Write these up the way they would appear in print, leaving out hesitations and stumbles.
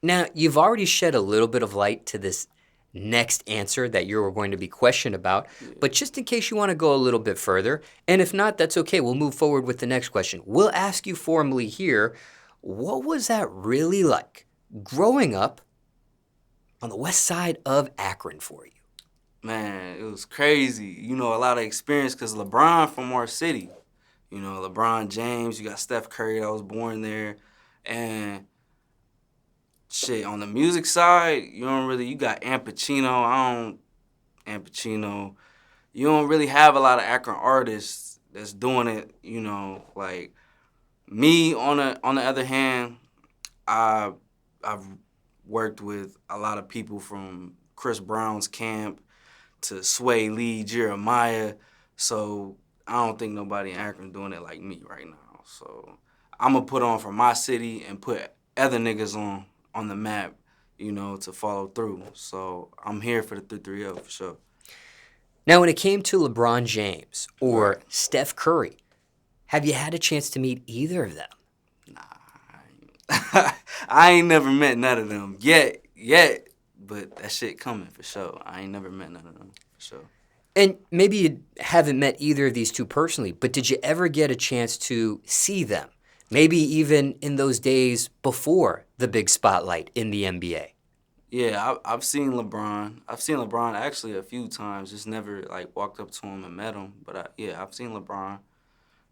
Now, you've already shed a little bit of light to this next answer that you're going to be questioned about, Yeah. but just in case you want to go a little bit further, and if not, that's okay. We'll move forward with the next question. We'll ask you formally here, what was that really like growing up on the west side of Akron for you? Man, it was crazy. You know, a lot of experience because LeBron from our city. You know, LeBron James, you got Steph Curry that was born there. And shit, on the music side, you got Am Pacino. You don't really have a lot of Akron artists that's doing it, like me on the other hand, I I've worked with a lot of people from Chris Brown's camp to Swae Lee, Jeremih. So I don't think nobody in Akron doing it like me right now. So I'm gonna put on for my city and put other niggas on the map, to follow through. So I'm here for the 330 for sure. Now, when it came to LeBron James Right. or Steph Curry, have you had a chance to meet either of them? Nah, I ain't never met none of them yet, but that shit coming for sure. I ain't never met none of them for sure. And maybe you haven't met either of these two personally, but did you ever get a chance to see them? Maybe even in those days before the big spotlight in the NBA. Yeah, I've seen LeBron. I've seen LeBron actually a few times. Just never like walked up to him and met him. But yeah, I've seen LeBron.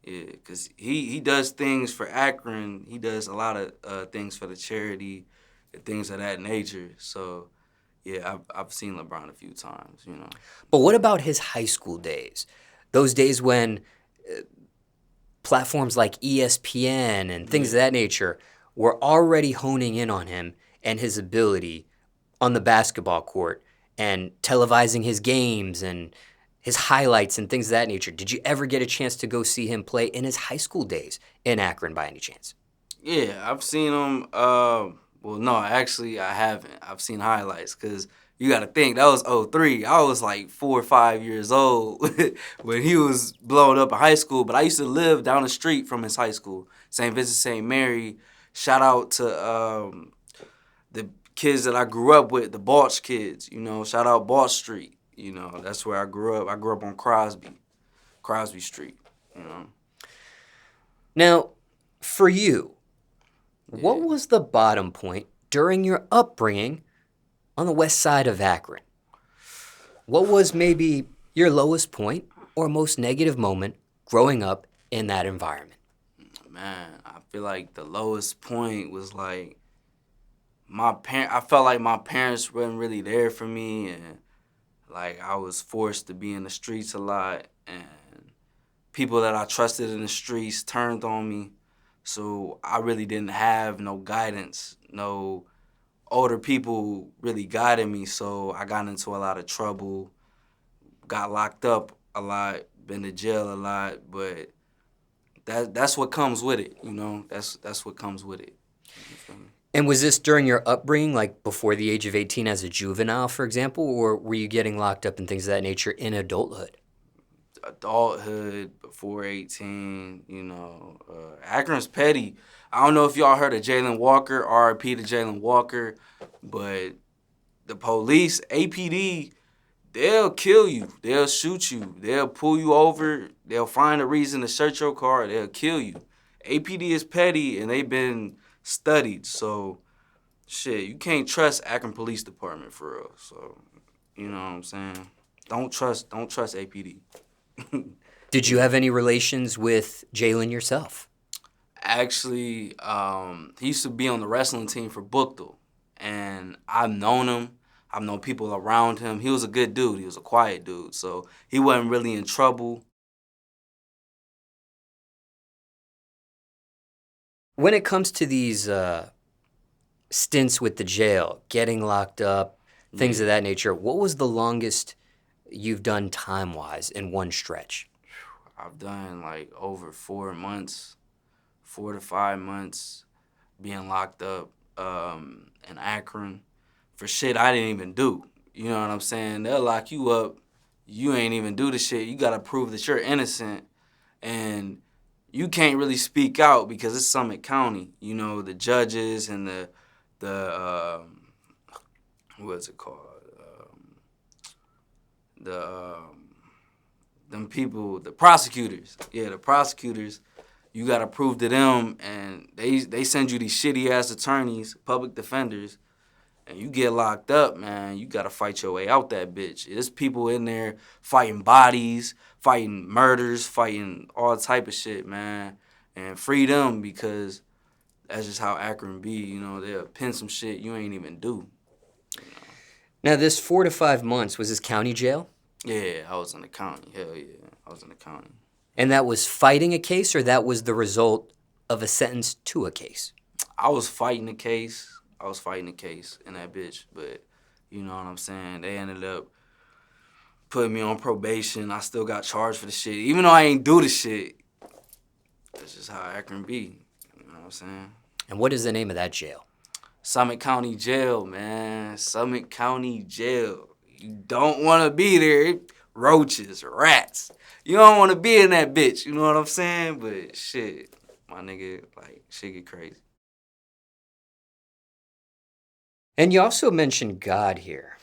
Yeah, cause he does things for Akron. He does a lot of things for the charity, and things of that nature. So yeah, I've seen LeBron a few times. But what about his high school days? Those days when platforms like ESPN and things of Yeah. that nature were already honing in on him and his ability on the basketball court and televising his games and his highlights and things of that nature. Did you ever get a chance to go see him play in his high school days in Akron by any chance? Yeah, I've seen him. Well, no, actually, I haven't. I've seen highlights because you got to think that was '03. I was like 4 or 5 years old when he was blowing up in high school. But I used to live down the street from his high school, St. Vincent St. Mary. Shout out to the kids that I grew up with, the Balch kids. Shout out Balch Street. That's where I grew up. I grew up on Crosby Street. You know. Now, for you, what Yeah. was the bottom point during your upbringing on the west side of Akron? What was maybe your lowest point or most negative moment growing up in that environment? Man, I feel like the lowest point was like I felt like my parents weren't really there for me, and like I was forced to be in the streets a lot, and people that I trusted in the streets turned on me. So I really didn't have no guidance, no older people really guided me. So I got into a lot of trouble, got locked up a lot, been to jail a lot, but that's what comes with it. That's what comes with it. You feel me? And was this during your upbringing, like before the age of 18 as a juvenile, for example, or were you getting locked up and things of that nature in adulthood? Adulthood before 18, Akron's petty. I don't know if y'all heard of Jayland Walker, RIP to Jayland Walker, but the police, APD, they'll kill you. They'll shoot you. They'll pull you over. They'll find a reason to search your car. They'll kill you. APD is petty, and they've been studied. So, shit, you can't trust Akron Police Department for real. So, you know what I'm saying? Don't trust APD. Did you have any relations with Jayland yourself? Actually, he used to be on the wrestling team for Bookdale, and I've known him. I've known people around him. He was a good dude. He was a quiet dude, so he wasn't really in trouble. When it comes to these stints with the jail, getting locked up, things of Yeah, that nature, what was the longest you've done time-wise in one stretch? I've done like over 4 months, 4 to 5 months being locked up in Akron for shit I didn't even do. You know what I'm saying? They'll lock you up. You ain't even do the shit. You gotta prove that you're innocent, and you can't really speak out because it's Summit County. The judges and the what's it called? Them people, the prosecutors. Yeah, the prosecutors. You gotta prove to them, and they send you these shitty ass attorneys, public defenders, and you get locked up, man. You gotta fight your way out that bitch. There's people in there fighting bodies, fighting murders, fighting all type of shit, man. And free them, because that's just how Akron be. You know, they'll pin some shit you ain't even do. You know? Now, this 4 to 5 months, was this county jail? Yeah, I was in the county. Hell yeah, I was in the county. And that was fighting a case, or that was the result of a sentence to a case? I was fighting the case. I was fighting the case in that bitch, but you know what I'm saying? They ended up putting me on probation. I still got charged for the shit. Even though I ain't do the shit, that's just how Akron be. You know what I'm saying? And what is the name of that jail? Summit County Jail, man. Summit County Jail. You don't want to be there. Roaches, rats. You don't want to be in that bitch. You know what I'm saying? But shit, my nigga, like, shit get crazy. And you also mentioned God here.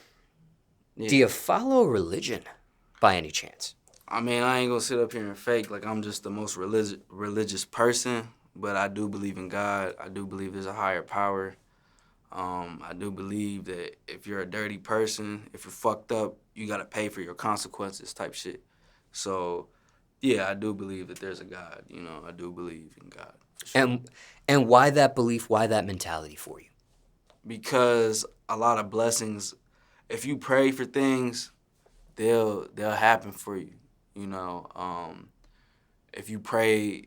Yeah. Do you follow religion by any chance? I mean, I ain't gonna sit up here and fake like I'm just the most religious person, but I do believe in God. I do believe there's a higher power. I do believe that if you're a dirty person, if you're fucked up, you gotta pay for your consequences type shit. So, yeah, I do believe that there's a God. You know, I do believe in God. Sure. And why that belief, why that mentality for you? Because a lot of blessings, if you pray for things, they'll happen for you. You know, if you pray,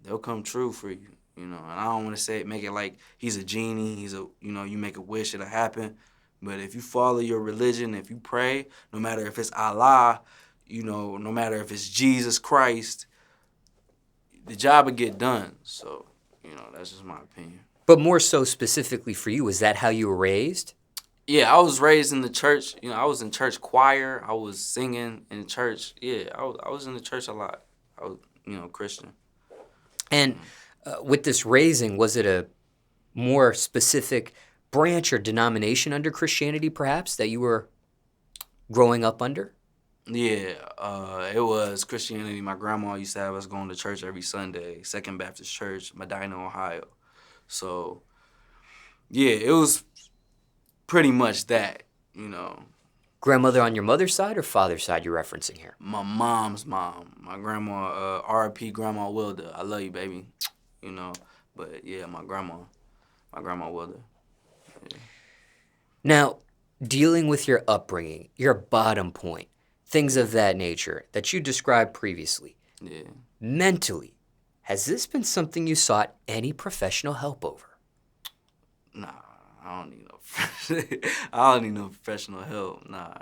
they'll come true for you. You know, and I don't want to make it like he's a genie. You make a wish, it'll happen. But if you follow your religion, if you pray, no matter if it's Allah, you know, no matter if it's Jesus Christ, the job will get done. So, you know, that's just my opinion. But more so specifically for you, is that how you were raised? Yeah, I was raised in the church. You know, I was in church choir. I was singing in church. Yeah, I was in the church a lot. I was, Christian. And with this raising, was it a more specific branch or denomination under Christianity, perhaps, that you were growing up under? Yeah, it was Christianity. My grandma used to have us going to church every Sunday, Second Baptist Church, Medina, Ohio. So, yeah, it was pretty much that, you know. Grandmother on your mother's side or father's side you're referencing here? My mom's mom. My grandma, R.I.P. Grandma Wilda. I love you, baby. You know, but yeah, my grandma Wilda. Yeah. Now, dealing with your upbringing, your bottom point, things of that nature that you described previously, Yeah. Mentally, has this been something you sought any professional help over? Nah, I don't need no professional help. Nah.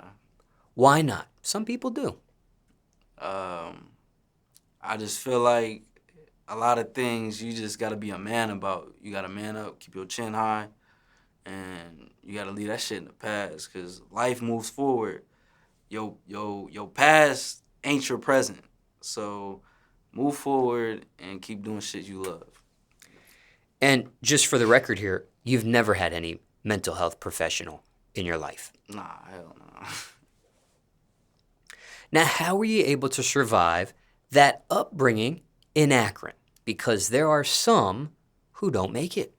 Why not? Some people do. I just feel like a lot of things you just gotta be a man about. You gotta man up, keep your chin high, and you gotta leave that shit in the past, cause life moves forward. Your past ain't your present. So move forward and keep doing shit you love. And just for the record here, you've never had any mental health professional in your life. Nah, hell no. Now, how were you able to survive that upbringing in Akron? Because there are some who don't make it.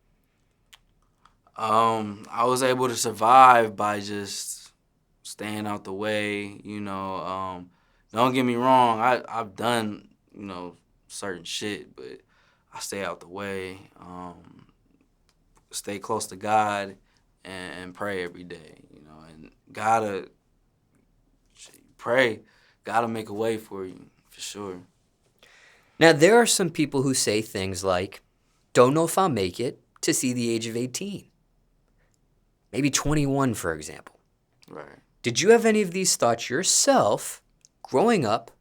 I was able to survive by just staying out the way, you know. Don't get me wrong, I've done, certain shit, but I stay out the way, stay close to God, and pray every day, and gotta pray, gotta make a way for you, for sure. Now, there are some people who say things like, don't know if I'll make it to see the age of 18. Maybe 21, for example. Right. Did you have any of these thoughts yourself growing up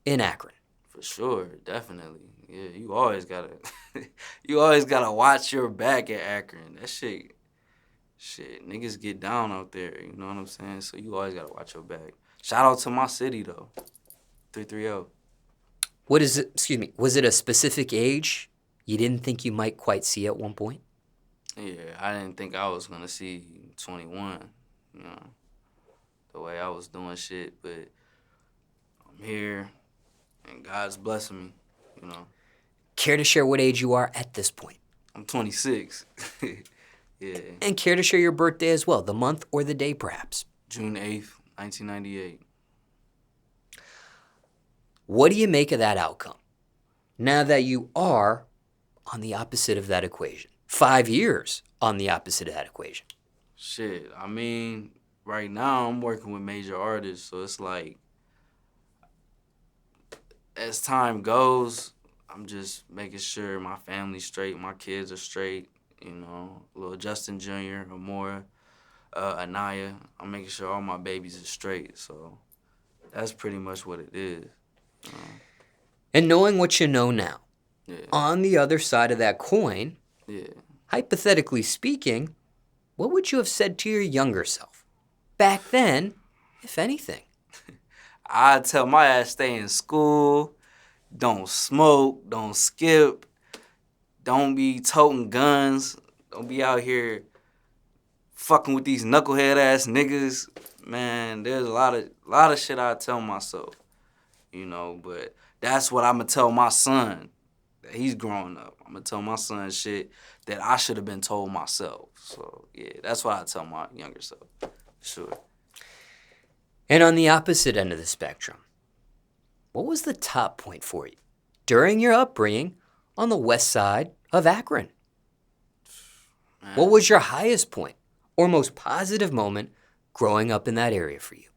in Akron? For sure, definitely. Yeah, you always gotta watch your back at Akron. That shit, niggas get down out there, you know what I'm saying? So you always gotta watch your back. Shout out to my city, though, 330. What is it, was it a specific age you didn't think you might quite see at one point? Yeah, I didn't think I was gonna see 21, you know, the way I was doing shit. But I'm here, and God's blessing me, you know. Care to share what age you are at this point? I'm 26. Yeah. And care to share your birthday as well, the month or the day perhaps? June 8th, 1998. What do you make of that outcome? Now that you are on the opposite of that equation. 5 years on the opposite of that equation. Shit, I mean, right now I'm working with major artists, so it's like, as time goes, I'm just making sure my family's straight, my kids are straight, you know, little Justin Jr., Amora, Anaya. I'm making sure all my babies are straight, so that's pretty much what it is. And knowing what you know now, Yeah. on the other side of that coin, Yeah. hypothetically speaking, what would you have said to your younger self? Back then, if anything. I tell my ass stay in school, don't smoke, don't skip, don't be toting guns, don't be out here fucking with these knucklehead ass niggas. Man, there's a lot of shit I tell myself, you know, but that's what I'm gonna tell my son that he's growing up. I'm gonna tell my son shit that I should have been told myself. So yeah, that's what I tell my younger self. Sure. And on the opposite end of the spectrum, what was the top point for you during your upbringing on the west side of Akron? Man. What was your highest point or most positive moment growing up in that area for you?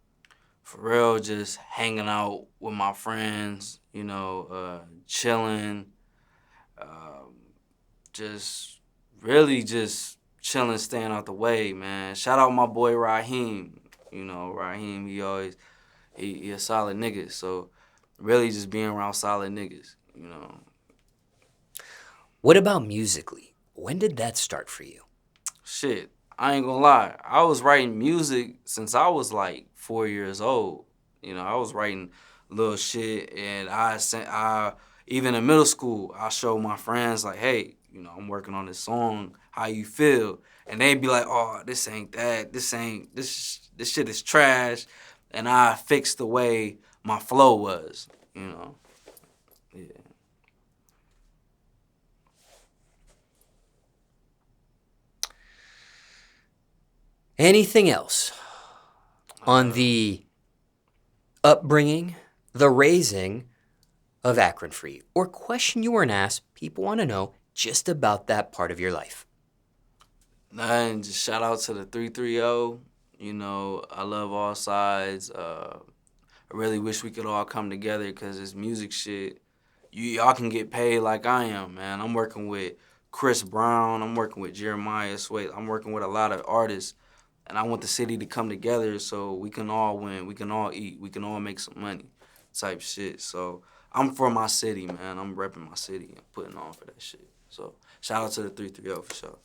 For real, just hanging out with my friends, you know, chilling, just really just chilling, staying out the way, man. Shout out my boy Raheem. You know, Raheem, he a solid nigga. So really just being around solid niggas, you know. What about musically? When did that start for you? Shit, I ain't gonna lie. I was writing music since I was like 4 years old. You know, I was writing little shit, and even in middle school, I showed my friends like, hey, you know, I'm working on this song. How you feel? And they'd be like, oh, this ain't that. This shit is trash. And I fixed the way my flow was, you know. Yeah. Anything else on the upbringing, the raising of Akron for you? Or question you weren't asked, people want to know just about that part of your life? Nothing, just shout out to the 330. You know, I love all sides. I really wish we could all come together because this music shit, y'all can get paid like I am, man. I'm working with Chris Brown. I'm working with Jeremih, Swae. I'm working with a lot of artists, and I want the city to come together so we can all win. We can all eat. We can all make some money type shit. So I'm for my city, man. I'm repping my city and putting on for that shit. So shout out to the 330 for sure.